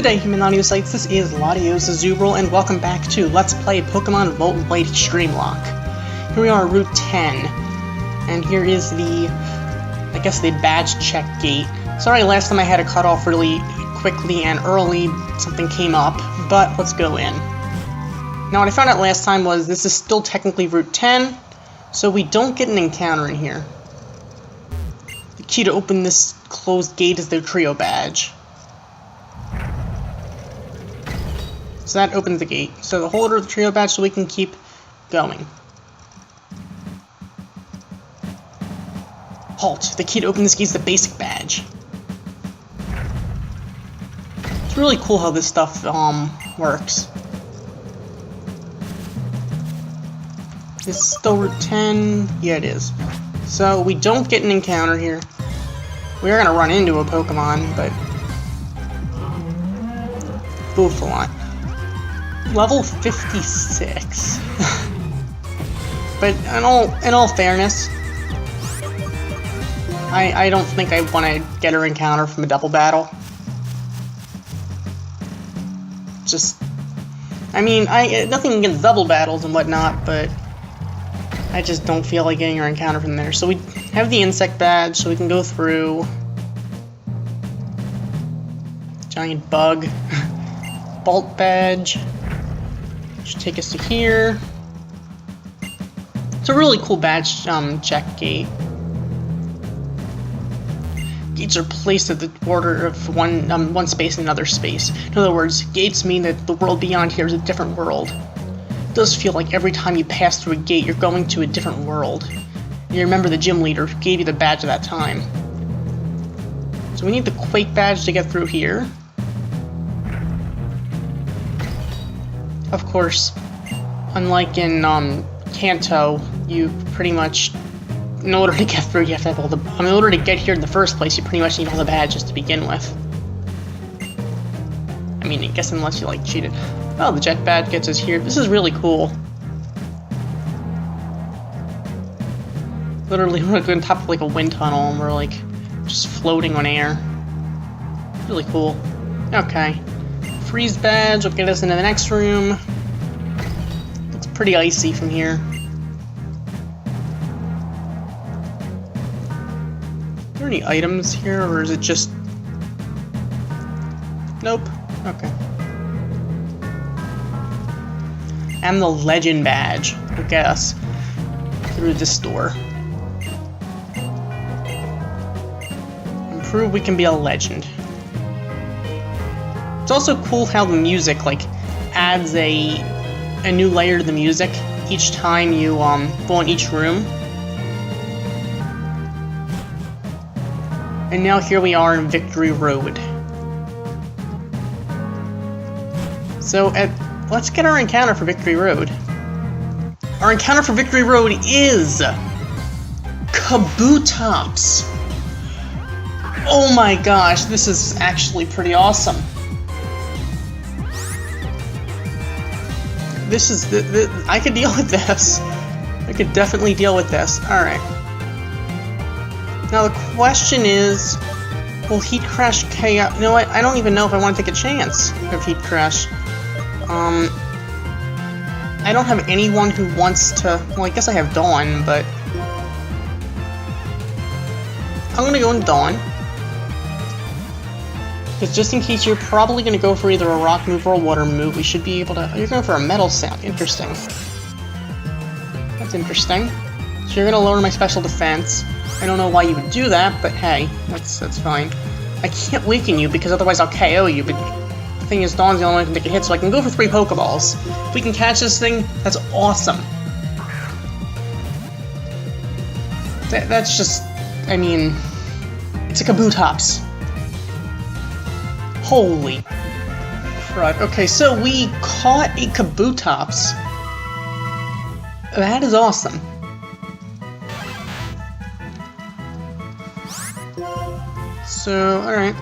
Good day, human audiosites. This is LatiosAzurill, and welcome back to Let's Play Pokemon Volt and White Extremelocke. Here we are at Route 10, and here is the badge check gate. Sorry, last time I had to cut off really quickly and early, something came up, but let's go in. Now, what I found out last time was this is still technically Route 10, so we don't get an encounter in here. The key to open this closed gate is the trio badge. So that opens the gate. So the holder of the trio badge so we can keep going. Halt. The key to open this gate is the basic badge. It's really cool how this stuff works. This is still Route 10. Yeah, it is. So we don't get an encounter here. We are going to run into a Pokemon, but Bouffalant. Level 56. But in all fairness, I don't think I want to get her encounter from a double battle. Just, I mean, nothing against double battles and whatnot, but I just don't feel like getting her encounter from there. So we have the insect badge, so we can go through. Giant bug. Bolt badge. Should take us to here. It's a really cool badge check gate. Gates are placed at the border of one space and another space. In other words, gates mean that the world beyond here is a different world. It does feel like every time you pass through a gate, you're going to a different world. You remember the gym leader who gave you the badge at that time. So we need the Quake badge to get through here. Of course, unlike in Kanto, you pretty much, in order to get through, you have to have all the. In order to get here in the first place, you pretty much need all the badges to begin with. I mean, I guess unless you like cheated. Oh, the jet badge gets us here. This is really cool. Literally, we're on top of like a wind tunnel, and we're like just floating on air. Really cool. Okay. Freeze badge will get us into the next room. It's pretty icy from here. Are there any items here, or is it just... Nope. Okay. And the legend badge will get us through this door. And prove we can be a legend. It's also cool how the music, like, adds a new layer to the music each time you go in each room. And now here we are in Victory Road. So let's get our encounter for Victory Road. Our encounter for Victory Road is Kabutops. Oh my gosh, this is actually pretty awesome. This is I could deal with this. I could definitely deal with this. Alright. Now the question is, will Heat Crash KO? You know what? I don't even know if I want to take a chance of Heat Crash. I don't have anyone who wants to. Well, I guess I have Dawn, but I'm gonna go in Dawn. Because just in case you're probably going to go for either a rock move or a water move, we should be able to... You're going for a metal sound. Interesting. That's interesting. So you're going to lower my special defense. I don't know why you would do that, but hey, that's fine. I can't weaken you because otherwise I'll KO you, but the thing is Dawn's the only one who can take a hit, so I can go for 3 Pokeballs. If we can catch this thing, that's awesome. That's just... I mean... It's a Kabutops. Holy crud. Okay, so we caught a Kabutops. That is awesome. So, alright.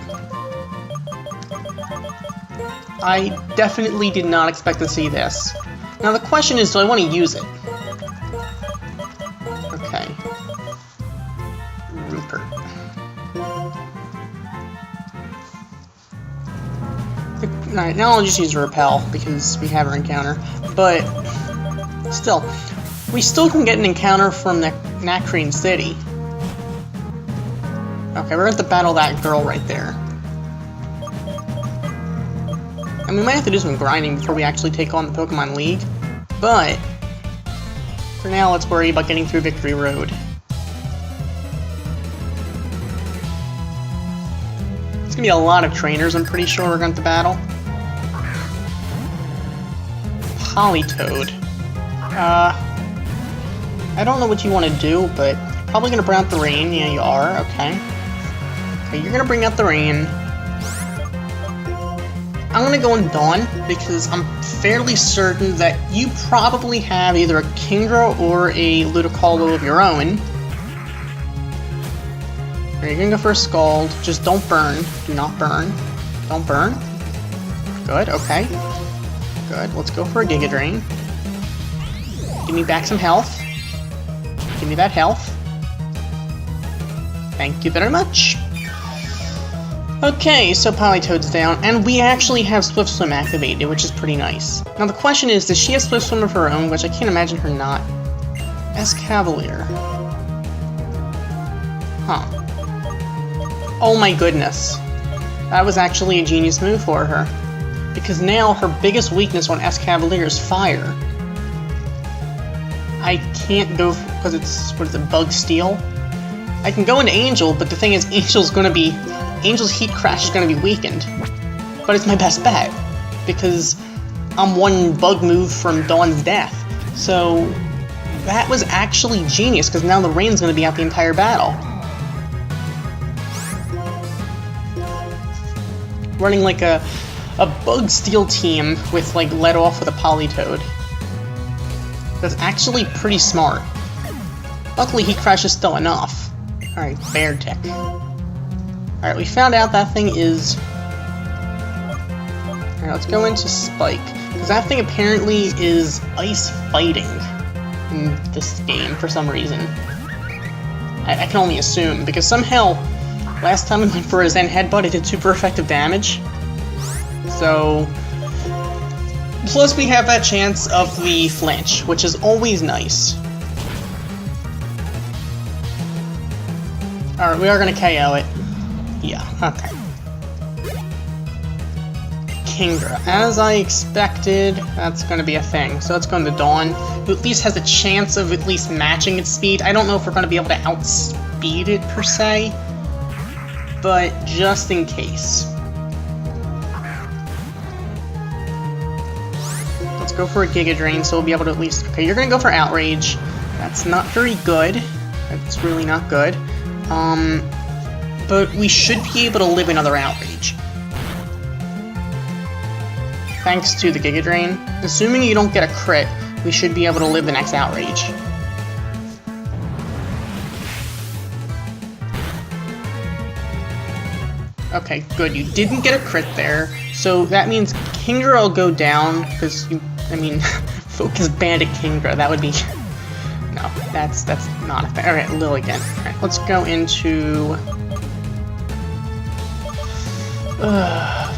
I definitely did not expect to see this. Now the question is, do I want to use it? Okay. Rupert. Alright, now I'll just use Repel, because we have our encounter. But, still, we still can get an encounter from the Nacrine City. Okay, we're going to have to battle that girl right there. And we might have to do some grinding before we actually take on the Pokemon League. But, for now, let's worry about getting through Victory Road. It's going to be a lot of trainers, I'm pretty sure we're going to battle. Politoed. I don't know what you want to do, but probably going to bring out the rain. Yeah, you are. Okay. Okay, you're going to bring out the rain. I'm going to go in Dawn, because I'm fairly certain that you probably have either a Kingdra or a Ludicolo of your own. You're going to go for a Scald. Just don't burn. Do not burn. Don't burn. Good, okay. Good, let's go for a Giga Drain. Give me back some health. Give me that health. Thank you very much. Okay, so Politoed's down, and we actually have Swift Swim activated, which is pretty nice. Now the question is, does she have Swift Swim of her own, which I can't imagine her not. Escavalier. Huh. Oh my goodness. That was actually a genius move for her. Because now her biggest weakness on Escavalier is fire. I can't go because it's, what is it, Bug Steel? I can go into Angel, but the thing is, Angel's Heat Crash is going to be weakened. But it's my best bet, because I'm one bug move from Dawn's death. So, that was actually genius, because now the rain's going to be out the entire battle. Running like a Bug Steel team with, like, let off with a Politoed. That's actually pretty smart. Luckily, Heat Crash is still enough. Alright, Bear Tick. Alright, we found out that thing is... Alright, let's go into Spike. Because that thing apparently is ice fighting in this game for some reason. I can only assume, because somehow, last time we went for a Zen Headbutt, it did super effective damage. So... Plus we have that chance of the flinch, which is always nice. Alright, we are going to KO it. Yeah, okay. Kingdra. As I expected, that's going to be a thing. So let's go into Dawn, who at least has a chance of at least matching its speed. I don't know if we're going to be able to outspeed it, per se. But just in case. Let's go for a Giga Drain, so we'll be able to at least... Okay, you're going to go for Outrage. That's not very good. That's really not good. But we should be able to live another Outrage. Thanks to the Giga Drain. Assuming you don't get a crit, we should be able to live the next Outrage. Okay, good. You didn't get a crit there, so that means Kingdra will go down, because you... I mean, Focus Bandit Kingdra, that would be... No, that's not a thing. Alright, Lilligant. Alright, let's go into... I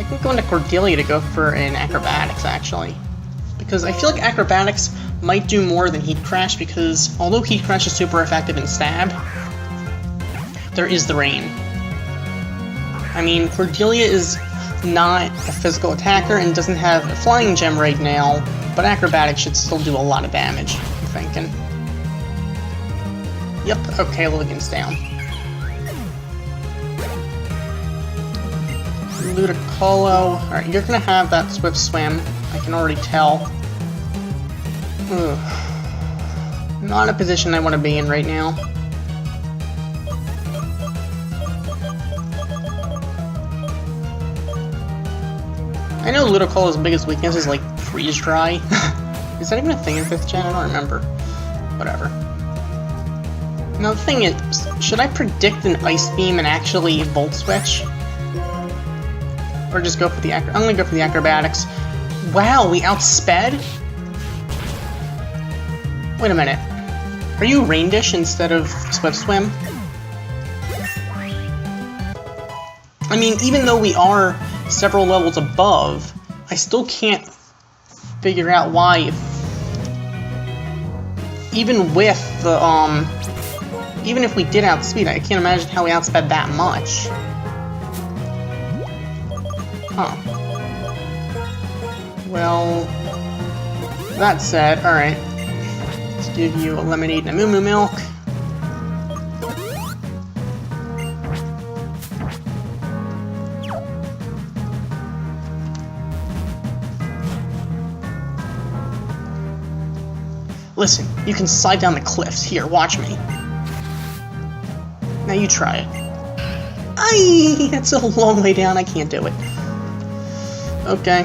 can go into Cordelia to go for an Acrobatics, actually. Because I feel like Acrobatics might do more than Heat Crash, because although Heat Crash is super effective in Stab, there is the Rain. I mean, Cordelia is not a physical attacker and doesn't have a Flying Gem right now, but Acrobatics should still do a lot of damage, I'm thinking. Yep, okay, Lilligant's down. Ludicolo. Alright, you're gonna have that Swift Swim. I can already tell. Ugh. Not a position I want to be in right now. I know Ludicolo's biggest weakness is like Freeze Dry. Is that even a thing in 5th gen? I don't remember. Whatever. Now the thing is, should I predict an Ice Beam and actually Volt Switch? Or just go for the I'm gonna go for the Acrobatics. Wow, we outsped? Wait a minute. Are you Rain Dish instead of Swift Swim? I mean, even though we are several levels above, I still can't figure out why, even with the, even if we did outspeed, I can't imagine how we outsped that much. Huh. Well, that said, alright. Let's give you a lemonade and a moo moo milk. Listen, you can slide down the cliffs. Here, watch me. Now you try it. Aye! That's a long way down. I can't do it. Okay.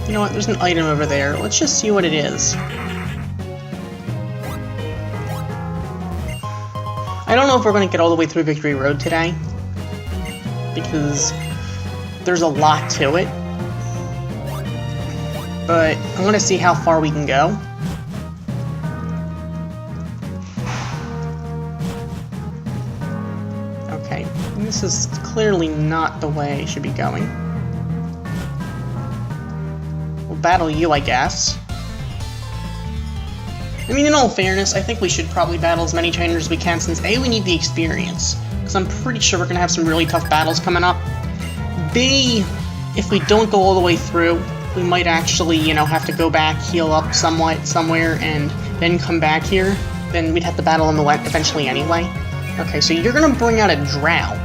You know what? There's an item over there. Let's just see what it is. I don't know if we're going to get all the way through Victory Road today, because there's a lot to it, but I'm going to see how far we can go. Okay, this is clearly not the way I should be going. We'll battle you, I guess. I mean, in all fairness, I think we should probably battle as many trainers as we can, since A, we need the experience, because I'm pretty sure we're going to have some really tough battles coming up. B, if we don't go all the way through, we might actually, you know, have to go back, heal up somewhat, somewhere, and then come back here. Then we'd have to battle in the wet eventually anyway. Okay, so you're going to bring out a drought.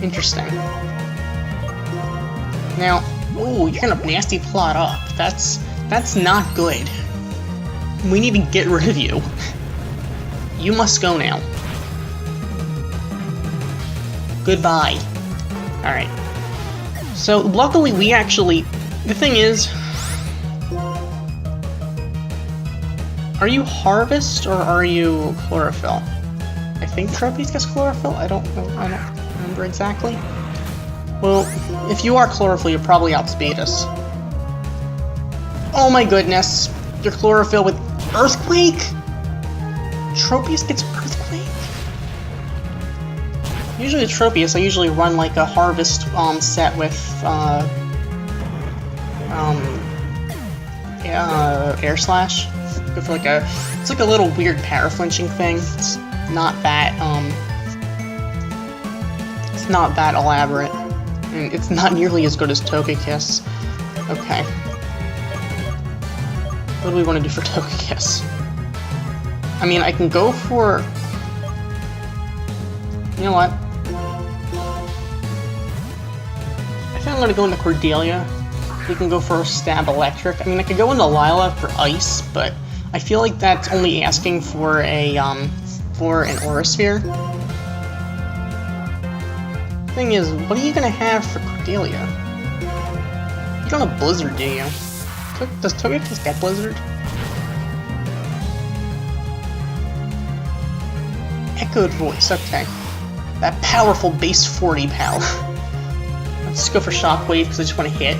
Interesting. Now, ooh, you're going to nasty plot up. That's not good. We need to get rid of you. You must go now. Goodbye. Alright. So, luckily we actually... The thing is... Are you Harvest, or are you Chlorophyll? I think Trophies gets Chlorophyll? I don't remember exactly. Well, if you are Chlorophyll, you'll probably outspeed us. Oh my goodness. You're Chlorophyll with Earthquake? Tropius gets Earthquake? Usually with Tropius, I usually run like a Harvest set with Air Slash. Go for like it's like a little weird para-flinching thing. It's not that elaborate, and it's not nearly as good as Togekiss. Okay. What do we want to do for Togekiss? I mean, I can go for... You know what? I think I'm going to go into Cordelia. We can go for Stab Electric. I mean, I could go into Lila for Ice, but I feel like that's only asking for an Aura Sphere. Thing is, what are you going to have for Cordelia? You don't have Blizzard, do you? Does Togekiss get Blizzard? Echoed Voice, okay. That powerful base 40 pal. Let's go for Shockwave because I just want to hit.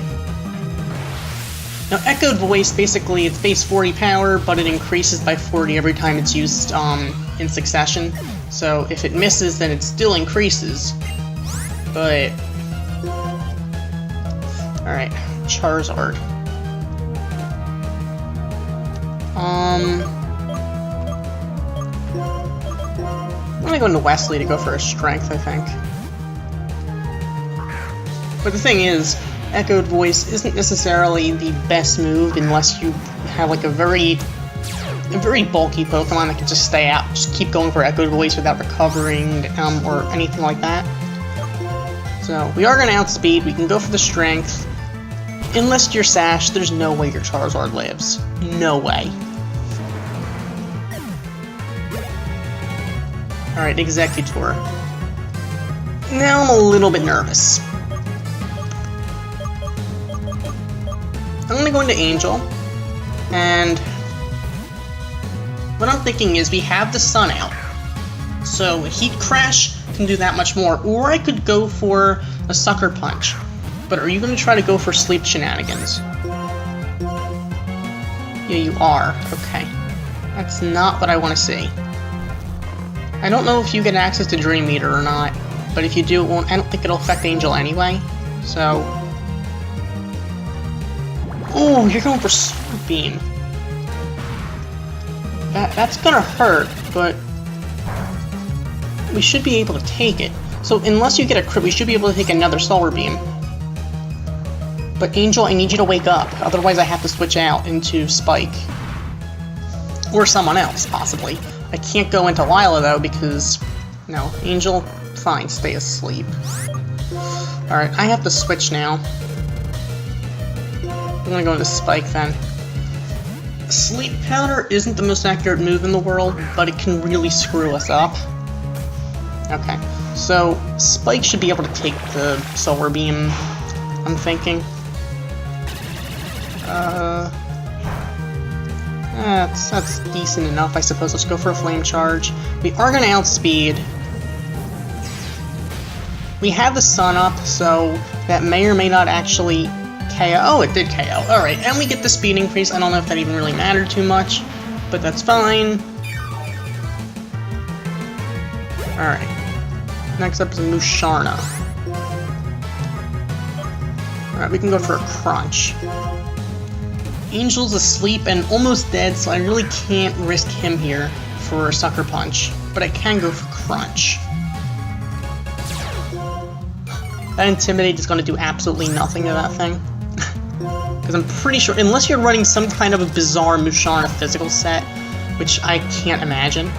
Now, Echoed Voice, basically, it's base 40 power, but it increases by 40 every time it's used in succession. So if it misses, then it still increases. But... Alright, Charizard. I'm gonna go into Wesley to go for a Strength, I think. But the thing is, Echoed Voice isn't necessarily the best move unless you have like a very bulky Pokemon that can just stay out, just keep going for Echoed Voice without recovering or anything like that. So we are gonna outspeed. We can go for the Strength. Unless you're Sash, there's no way your Charizard lives. No way. Alright, Executor. Now I'm a little bit nervous. I'm gonna go into Angel, and what I'm thinking is we have the sun out, so Heat Crash can do that much more, or I could go for a Sucker Punch. But are you going to try to go for Sleep Shenanigans? Yeah, you are. Okay. That's not what I want to see. I don't know if you get access to Dream Eater or not, but if you do, it won't. I don't think it'll affect Angel anyway. So. Oh, you're going for Sword Beam. That's gonna hurt, but we should be able to take it. So unless you get a crit, we should be able to take another Solar Beam. But Angel, I need you to wake up. Otherwise, I have to switch out into Spike. Or someone else, possibly. I can't go into Lila, though, because... No, Angel, fine, stay asleep. Alright, I have to switch now. I'm gonna go into Spike, then. Sleep Powder isn't the most accurate move in the world, but it can really screw us up. Okay, so Spike should be able to take the Solar Beam, I'm thinking. That's decent enough, I suppose. Let's go for a Flame Charge. We are going to outspeed. We have the Sun up, so that may or may not actually KO. Oh, it did KO. Alright, and we get the speed increase. I don't know if that even really mattered too much, but that's fine. Alright. Next up is Musharna. Alright, we can go for a Crunch. Angel's asleep and almost dead, so I really can't risk him here for a Sucker Punch. But I can go for Crunch. That Intimidate is going to do absolutely nothing to that thing. Because I'm pretty sure, unless you're running some kind of a bizarre Musharna physical set, which I can't imagine.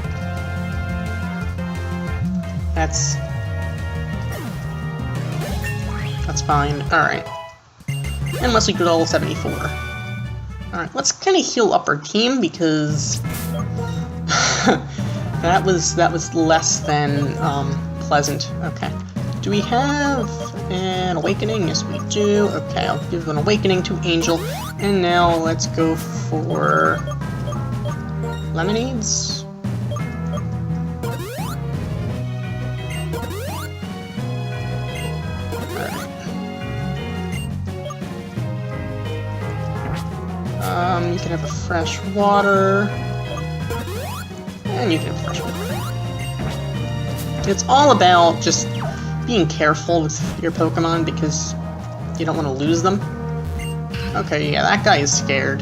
That's fine. Alright. Unless we go to level 74. Alright, let's kind of heal up our team, because that was less than pleasant. Okay. Do we have an Awakening? Yes, we do. Okay, I'll give an Awakening to Angel. And now let's go for Lemonades. You can have a fresh water, and you can have fresh water. It's all about just being careful with your Pokemon because you don't want to lose them. Okay, yeah, that guy is scared.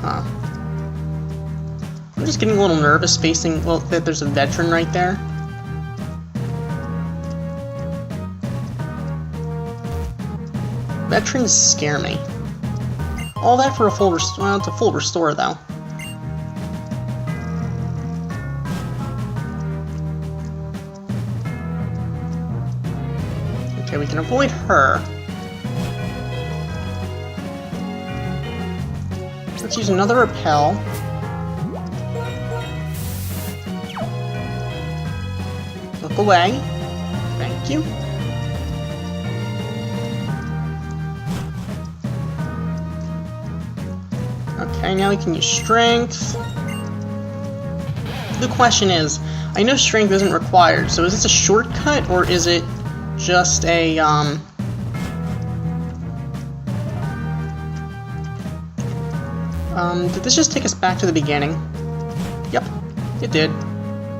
Huh. I'm just getting a little nervous facing, well, that there's a veteran right there. Veterans scare me. All that for a full restore. Well, it's a full restore, though. Okay, we can avoid her. Let's use another Repel. Look away. Thank you. Okay, now we can use Strength. The question is, I know Strength isn't required, so is this a shortcut, or is it just a, did this just take us back to the beginning? Yep, it did.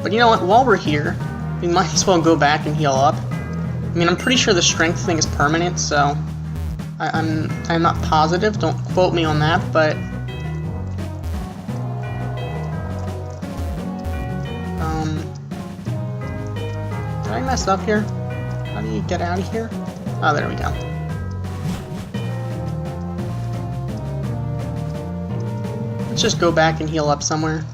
But you know what, while we're here, we might as well go back and heal up. I mean, I'm pretty sure the Strength thing is permanent, so I'm not positive, don't quote me on that, but did I mess up here? How do you get out of here? Oh, there we go. Let's just go back and heal up somewhere.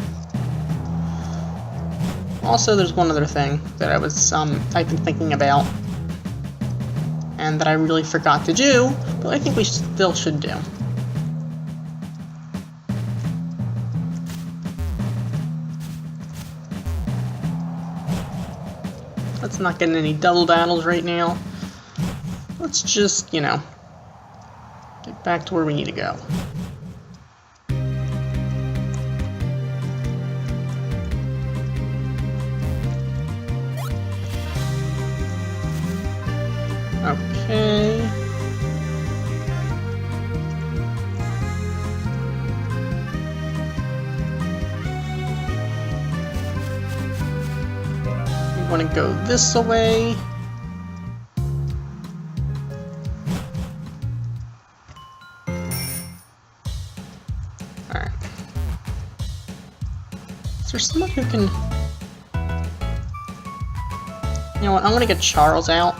Also, there's one other thing that I've been thinking about, and that I really forgot to do, but I think we still should do. Let's not get in any double battles right now. Let's just, you know, get back to where we need to go. Okay. want to go this way. Alright. Is there someone who can... You know what, I'm gonna get Charles out.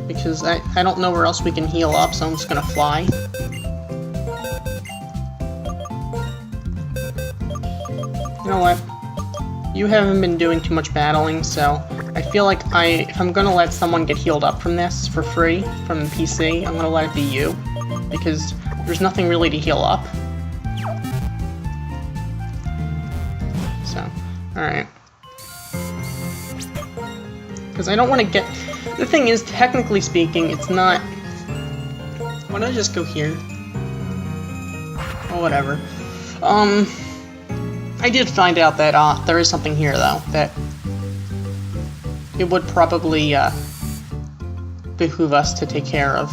Because I don't know where else we can heal up, so I'm just gonna fly. You know what? You haven't been doing too much battling, so I feel like if I'm gonna let someone get healed up from this for free, from the PC, I'm gonna let it be you. Because there's nothing really to heal up. So, alright. Because I don't want to get... The thing is, technically speaking, it's not... Why don't I just go here? Oh, whatever. I did find out that there is something here, though, that it would probably behoove us to take care of.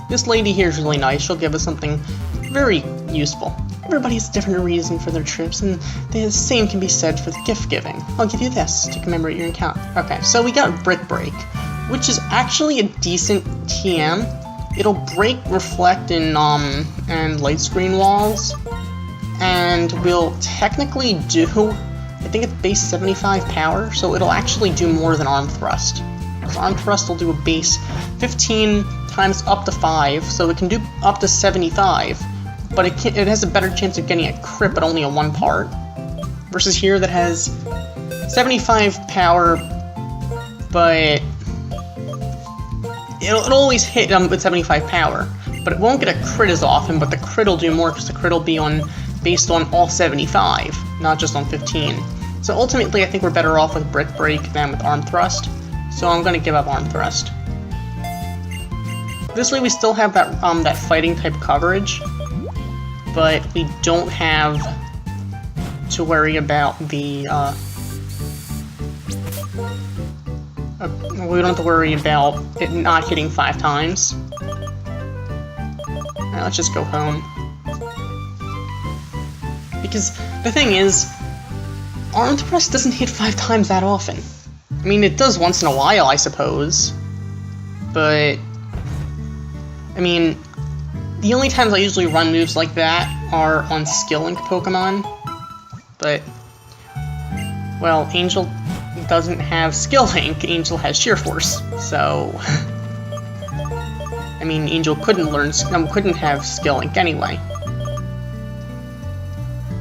This lady here is really nice. She'll give us something very useful. Everybody has a different reason for their trips, and the same can be said for the gift giving. I'll give you this to commemorate your encounter. Okay, so we got Brick Break, which is actually a decent TM. It'll break, reflect, and light screen walls, and will technically do, I think it's base 75 power, so it'll actually do more than Arm Thrust. So Arm Thrust will do a base 15 times up to 5, so it can do up to 75, but it has a better chance of getting a crit, but only on one part, versus here that has 75 power, but it'll always hit with 75 power, but it won't get a crit as often, but the crit will do more because the crit will be based on all 75, not just on 15. So ultimately, I think we're better off with Brick Break than with Arm Thrust, so I'm going to give up Arm Thrust. This way we still have that fighting type coverage, but we don't have to worry about the, we don't have to worry about it not hitting 5 times. Alright, let's just go home. Because the thing is, Arm Thrust doesn't hit 5 times that often. I mean, it does once in a while, I suppose, but, I mean, the only times I usually run moves like that are on Skill Link Pokemon, but, well, Angel doesn't have Skill Link, Angel has Sheer Force, so, I mean, Angel couldn't have Skill Link anyway.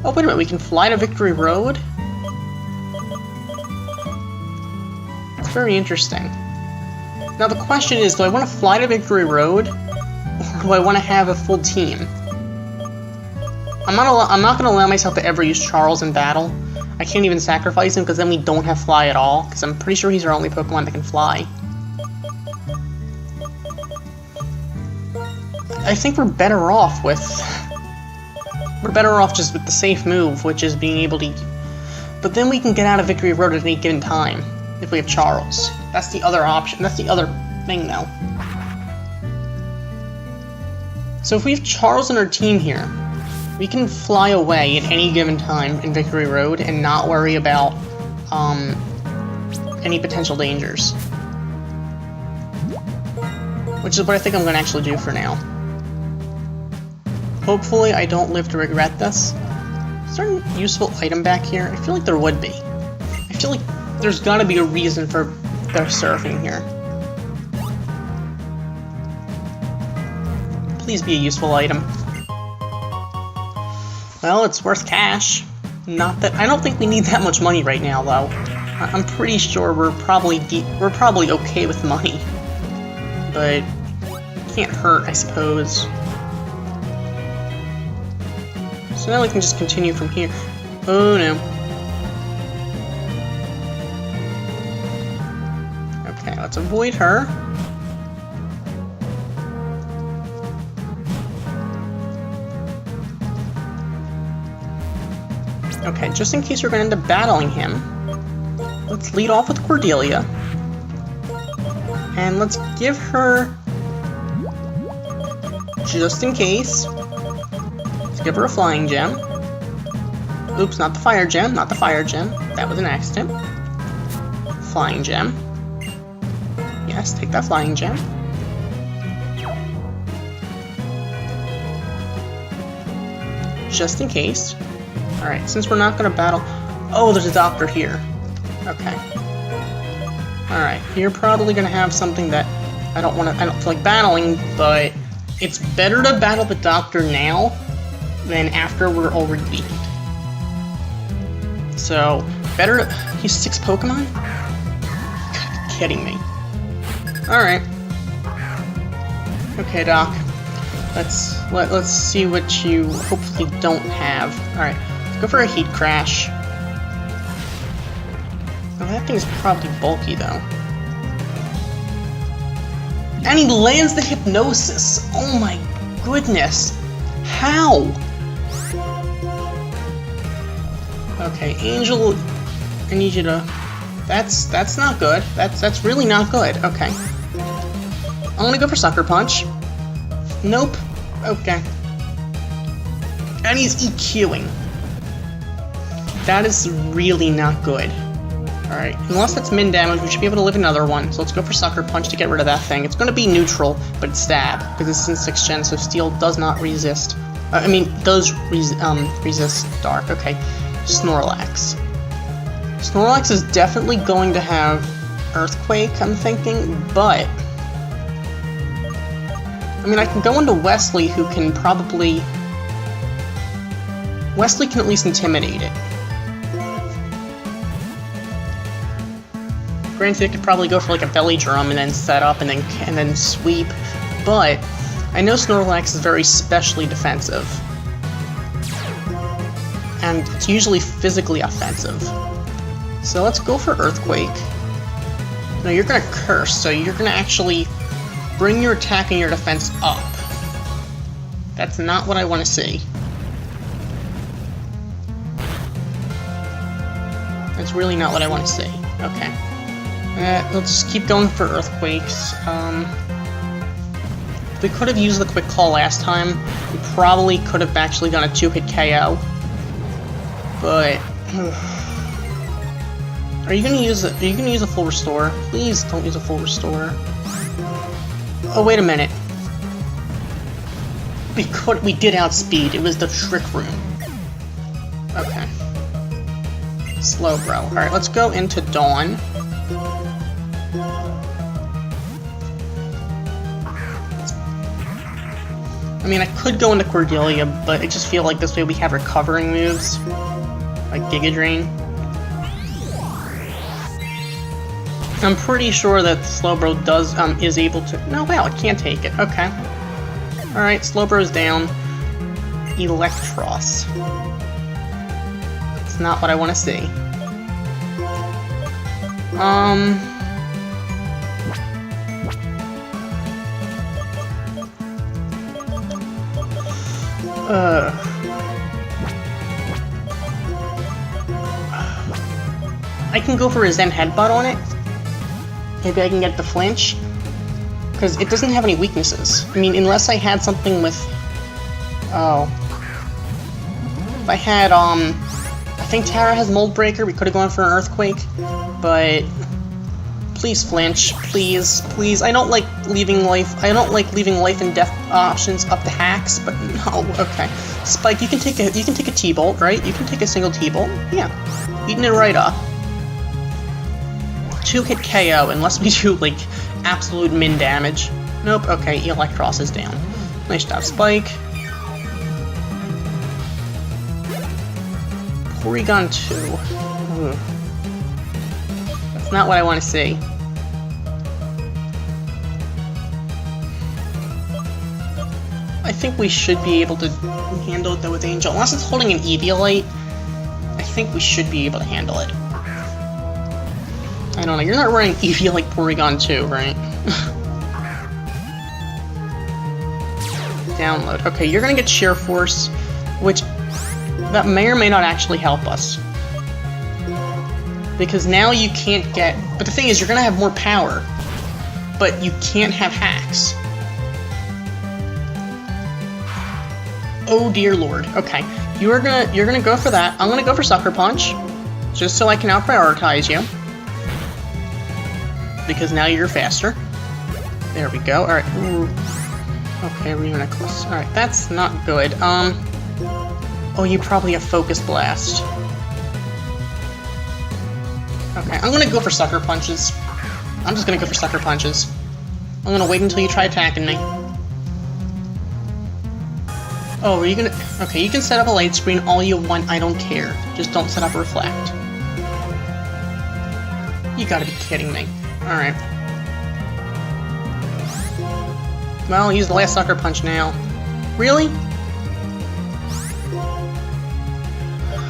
Oh, wait a minute, we can fly to Victory Road? That's very interesting. Now the question is, do I want to fly to Victory Road, or do I want to have a full team? I'm not going to allow myself to ever use Charles in battle. I can't even sacrifice him, because then we don't have Fly at all, because I'm pretty sure he's our only Pokemon that can fly. I think we're better off just with the safe move, which is being able to... But then we can get out of Victory Road at any given time, if we have Charles. That's the other option. That's the other thing, though. So if we have Charles in our team here, we can fly away at any given time in Victory Road and not worry about any potential dangers. Which is what I think I'm going to actually do for now. Hopefully I don't live to regret this. Is there a useful item back here? I feel like there would be. I feel like there's gotta be a reason for their surfing here. Please be a useful item. Well, it's worth cash. Not that I don't think we need that much money right now, though. I'm pretty sure we're probably okay with money, but can't hurt, I suppose. So now we can just continue from here. Oh no. Okay, let's avoid her. Okay, just in case we're going to end up battling him, let's lead off with Cordelia. And let's give her, just in case, let's give her a Flying Gem. Oops, not the Fire Gem, not the Fire Gem. That was an accident. flying gem. Yes, take that flying gem. Just in case. Alright, since we're not gonna battle... Oh, there's a doctor here. Okay. Alright, you're probably gonna have something that I don't feel like battling, but it's better to battle the doctor now than after we're already weakened. So, better to use 6 Pokemon? God, you're kidding me. Alright. Okay, Doc. Let's see what you hopefully don't have. Alright, let's go for a Heat Crash. Oh, that thing's probably bulky, though. And he lands the Hypnosis! Oh my goodness! How? Okay, Angel, I need you to... That's not good. That's really not good. Okay. I'm gonna go for Sucker Punch. Nope. Okay. And he's EQing. That is really not good. Alright, unless that's min damage, we should be able to live another one. So let's go for Sucker Punch to get rid of that thing. It's going to be neutral, but it's stab, because this is in 6th gen, so Steel does not resist. Does resist Dark. Okay, Snorlax. Snorlax is definitely going to have Earthquake, I'm thinking, but... I mean, I can go into Wesley, who can probably... Wesley can at least intimidate it. Granted, I could probably go for like a belly drum and then set up and then sweep, but I know Snorlax is very specially defensive, and it's usually physically offensive. So let's go for Earthquake. No, you're gonna Curse, so you're gonna actually bring your attack and your defense up. That's not what I want to see. That's really not what I want to see. Okay. Let's keep going for Earthquakes. We could have used the Quick Call last time. We probably could have actually done a 2-hit KO. But... Are you gonna use a full restore? Please don't use a full restore. Oh, wait a minute. We did outspeed. It was the Trick Room. Okay. Slowbro. Alright, let's go into Dawn. I mean, I could go into Cordelia, but I just feel like this way we have recovering moves. Like Giga Drain. I'm pretty sure that Slowbro is able to... No, wow, it can't take it. Okay. Alright, Slowbro's down. Electros. It's not what I want to see. I can go for a Zen Headbutt on it. Maybe I can get the flinch. Because it doesn't have any weaknesses. I mean, unless I had something with... Oh. If I had, I think Tara has Mold Breaker, we could have gone for an Earthquake. But... Please flinch. Please. Please. I don't like leaving life and death options up to hacks, but no, okay. Spike, you can take a T-Bolt, right? You can take a single T-Bolt. Yeah. Eating it right up. 2-hit KO, unless we do, like, absolute min damage. Nope, okay, Electros is down. Nice job, Spike. Porygon 2. Ugh. That's not what I want to see. I think we should be able to handle it, though, with Angel. Unless it's holding an Eviolite, I think we should be able to handle it. I don't know, you're not running Eevee like Porygon 2, right? Download. Okay, you're gonna get Sheer Force, which that may or may not actually help us. Because now you can't get... But the thing is, you're gonna have more power, but you can't have hacks. Oh dear lord. Okay, you're gonna go for that. I'm gonna go for Sucker Punch, just so I can out-prioritize you. because now you're faster. There we go. Alright. Okay, Rune Necklace. Alright, that's not good. Oh, you probably have Focus Blast. Okay, I'm gonna go for Sucker Punches. I'm just gonna go for Sucker Punches. I'm gonna wait until you try attacking me. Oh, are you gonna... Okay, you can set up a light screen all you want, I don't care. Just don't set up a Reflect. You gotta be kidding me. Alright. Well, use the last Sucker Punch now. Really?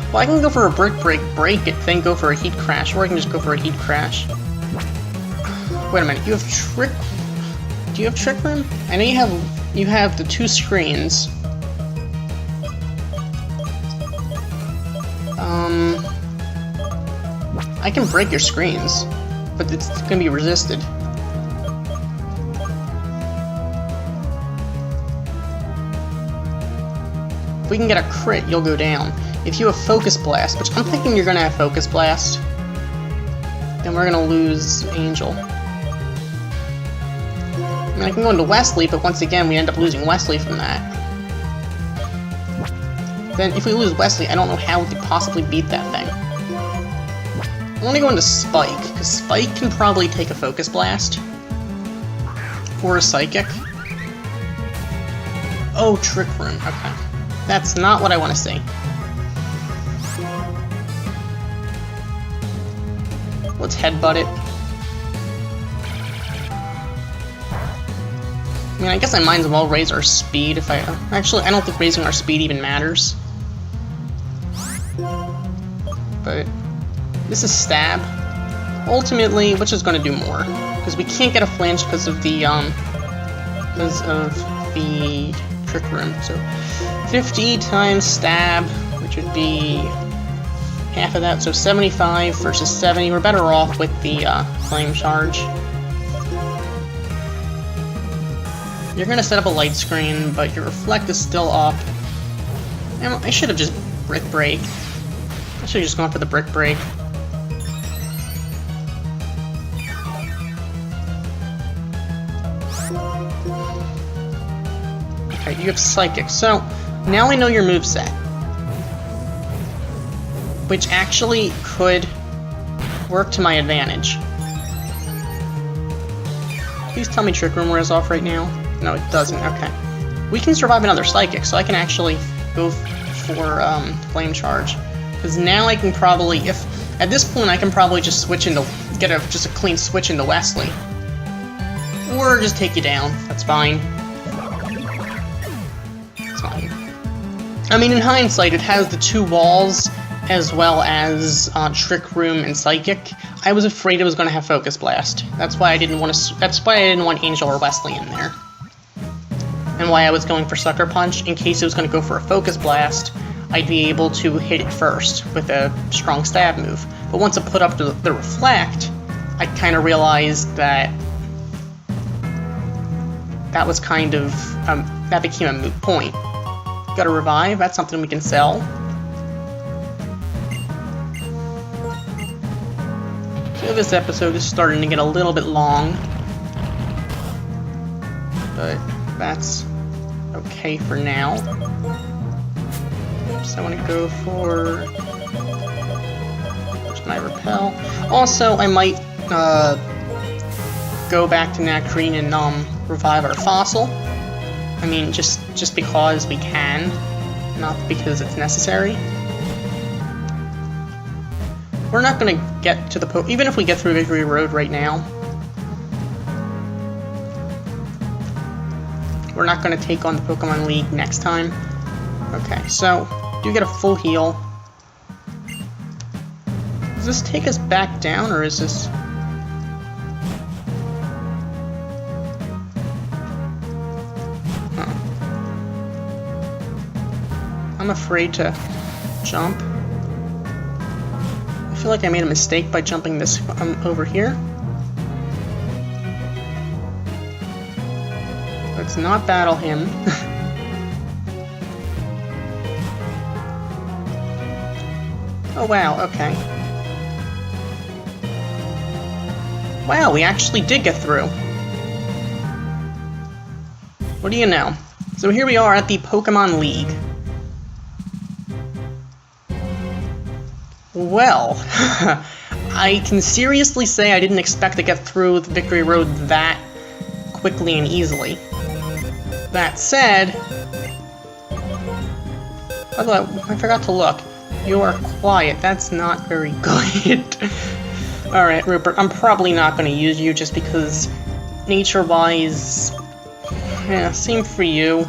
Well, I can go for a Brick Break, break it, then go for a Heat Crash, or I can just go for a Heat Crash. Wait a minute, you have Trick... Do you have Trick Room? I know you have the 2 screens. I can break your screens, but it's gonna be resisted. If we can get a crit, you'll go down. If you have Focus Blast, which I'm thinking you're gonna have Focus Blast, then we're gonna lose Angel. I mean, I can go into Wesley, but once again, we end up losing Wesley from that. Then, if we lose Wesley, I don't know how we could possibly beat that thing. I'm gonna go into Spike, because Spike can probably take a Focus Blast. Or a Psychic. Oh, Trick Room, okay. That's not what I want to see. Let's Headbutt it. I mean, I guess I might as well raise our speed if I... Actually, I don't think raising our speed even matters. But... This is Stab. Ultimately, which is going to do more. Because we can't get a flinch because of the, Trick Room. So, 50 times Stab, which would be half of that. So 75 versus 70. We're better off with the, Flame Charge. You're going to set up a light screen, but your Reflect is still up. And I should have just Brick Break. I should have just gone for the Brick Break. Okay, you have Psychic. So, now I know your moveset. Which actually could work to my advantage. Please tell me Trick Room wears off right now. No, it doesn't. Okay. We can survive another Psychic, so I can actually go for Flame Charge. Because now I can probably, if at this point I can probably just switch into, get just a clean switch into Wesley. Or just take you down. That's fine. It's fine. I mean, in hindsight, it has the 2 walls as well as Trick Room and Psychic. I was afraid it was going to have Focus Blast. That's why I didn't want to. That's why I didn't want Angel or Wesley in there. And why I was going for Sucker Punch, in case it was going to go for a Focus Blast, I'd be able to hit it first with a strong stab move. But once I put up the Reflect, I kind of realized that that was kind of, that became a moot point. Got a Revive, that's something we can sell. So this episode is starting to get a little bit long. But that's okay for now. So I want to go for... There's my Repel. Also, I might go back to Nacrene and revive our Fossil. I mean, just because we can, not because it's necessary. We're not going to get to the even if we get through Victory Road right now, we're not going to take on the Pokemon League next time. Okay, so do get a full heal. Does this take us back down, or is this... I'm afraid to jump. I feel like I made a mistake by jumping this over here. Let's not battle him. Oh wow, okay. Wow, we actually did get through. What do you know? So here we are at the Pokemon League. Well, I can seriously say I didn't expect to get through the Victory Road that quickly and easily. That said, I forgot to look. You are quiet. That's not very good. Alright, Rupert, I'm probably not going to use you just because nature-wise, yeah, same for you.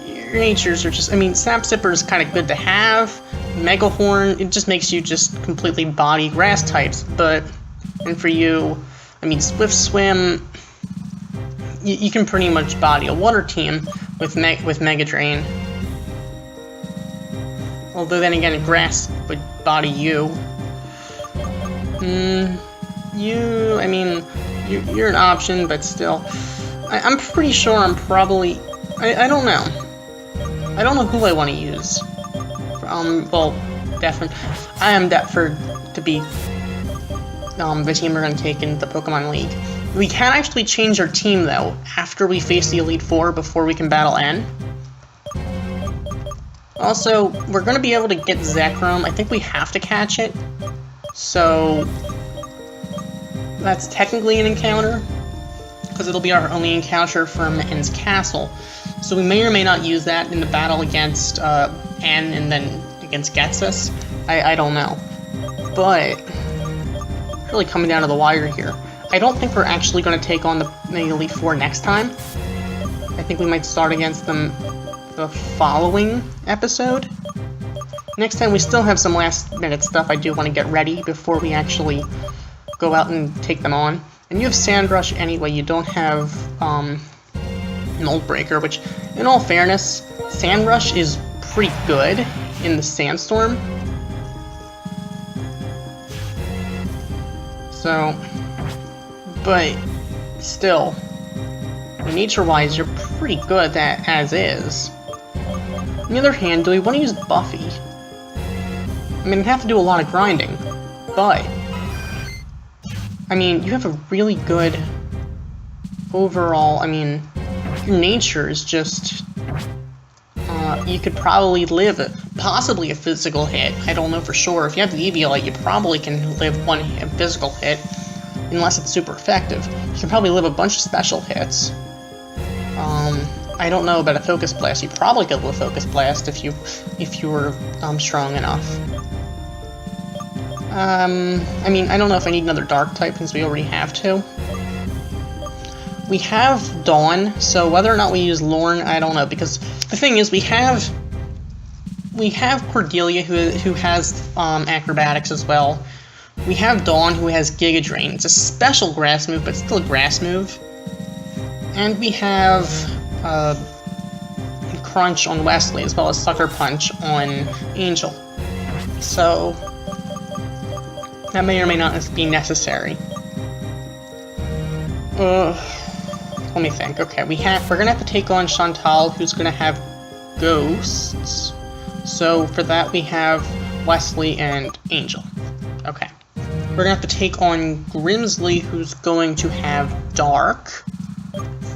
Your natures are just, I mean, Sap Zipper is kind of good to have. Megahorn, it just makes you just completely body grass types, but, and for you, I mean, Swift Swim, you can pretty much body a water team with Mega Drain. Although then again, grass would body you. I mean, you're an option, but still. I'm pretty sure I'm probably... I don't know. I don't know who I want to use. Well, definitely. I am Deptford to be the team we're going to take in the Pokemon League. We can actually change our team, though, after we face the Elite Four before we can battle N. Also, we're going to be able to get Zekrom. I think we have to catch it. So, that's technically an encounter, because it'll be our only encounter from N's castle. So we may or may not use that in the battle against N and then against Getsus. I don't know. But, really coming down to the wire here. I don't think we're actually going to take on the Elite Four next time. I think we might start against them the following episode. Next time we still have some last minute stuff I do want to get ready before we actually go out and take them on. And you have Sandrush anyway, you don't have Mold Breaker, which, in all fairness, Sandrush is pretty good in the Sandstorm. So, but still, nature-wise, you're pretty good at that as is. On the other hand, do we want to use Buffy? I mean, I'd have to do a lot of grinding, but I mean, you have a really good overall, I mean, your nature is just, you could probably live possibly a physical hit. I don't know for sure. If you have the Eviolite, you probably can live one physical hit, unless it's super effective. You can probably live a bunch of special hits. I don't know about a Focus Blast. You probably could live a Focus Blast if you were strong enough. I mean, I don't know if I need another Dark type since we already have two. We have Dawn, so whether or not we use Lorne, I don't know, because the thing is, we have Cordelia who has Acrobatics as well. We have Dawn who has Giga Drain. It's a special grass move, but still a grass move. And we have Crunch on Wesley, as well as Sucker Punch on Angel. So that may or may not be necessary. Let me think. Okay, we're gonna have to take on Chantal, who's gonna have Ghosts. So for that we have Wesley and Angel. Okay. We're gonna have to take on Grimsley, who's going to have Dark.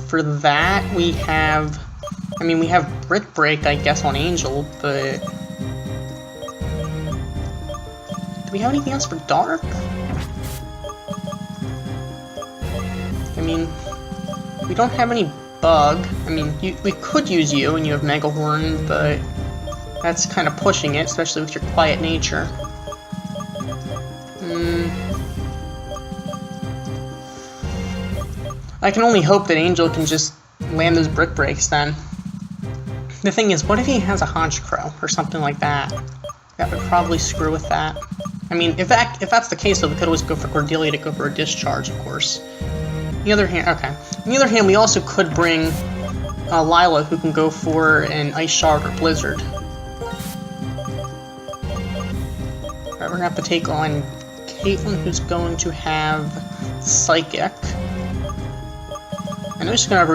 For that we have, I mean, we have Brick Break, I guess, on Angel, but do we have anything else for Dark? I mean, we don't have any Bug. I mean, we could use you, and you have Megahorn, but that's kind of pushing it, especially with your quiet nature. I can only hope that Angel can just land those Brick Breaks then. The thing is, what if he has a Honchkrow or something like that? That would probably screw with that. I mean, if that's the case, though, we could always go for Cordelia to go for a Discharge, of course. On the other hand, okay. On the other hand, we also could bring Lila, who can go for an Ice Shard or Blizzard. Alright, we're gonna have to take on Caitlyn, who's going to have Psychic. I know she's gonna have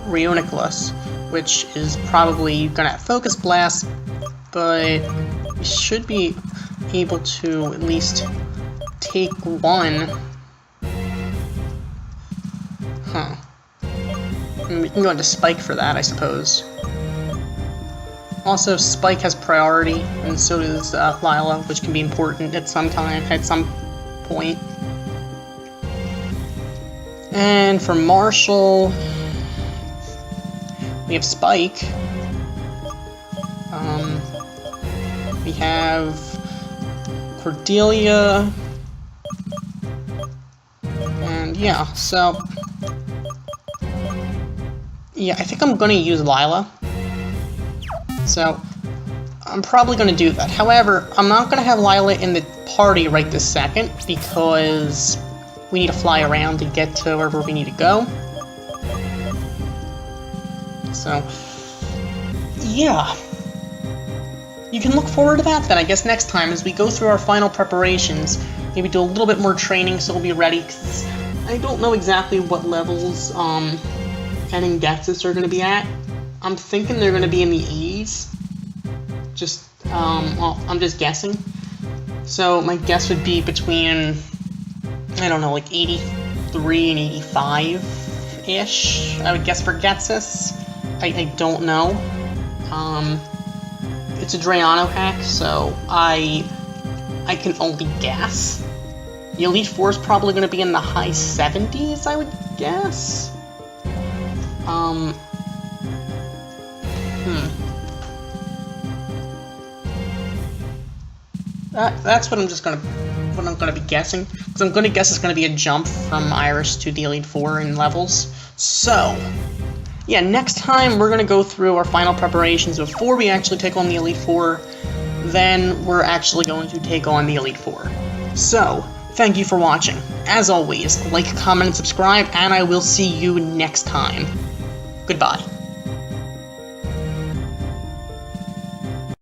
Reuniclus, which is probably gonna have Focus Blast, but we should be able to at least take one. Huh. I mean, we can go into Spike for that, I suppose. Also, Spike has priority, and so does Lila, which can be important at some point. And for Marshall, we have Spike. We have Cordelia. And yeah, so... yeah, I think I'm gonna use Lila. So, I'm probably gonna do that. However, I'm not gonna have Lila in the party right this second, because we need to fly around to get to wherever we need to go. So, yeah. You can look forward to that then, I guess, next time as we go through our final preparations. Maybe do a little bit more training so we'll be ready, because I don't know exactly what levels Ken and Getsus are going to be at. I'm thinking they're going to be in the 80s. Well, I'm just guessing. So my guess would be between, I don't know, like 83 and 85-ish, I would guess for Getsus. I don't know. It's a Drayano hack, so I can only guess. The Elite Four is probably going to be in the high 70s, I would guess. That's what I'm gonna be guessing, because I'm gonna guess it's gonna be a jump from Iris to the Elite Four in levels. So, yeah, next time we're gonna go through our final preparations before we actually take on the Elite Four. Then we're actually going to take on the Elite Four. So, thank you for watching. As always, like, comment, and subscribe, and I will see you next time. Goodbye.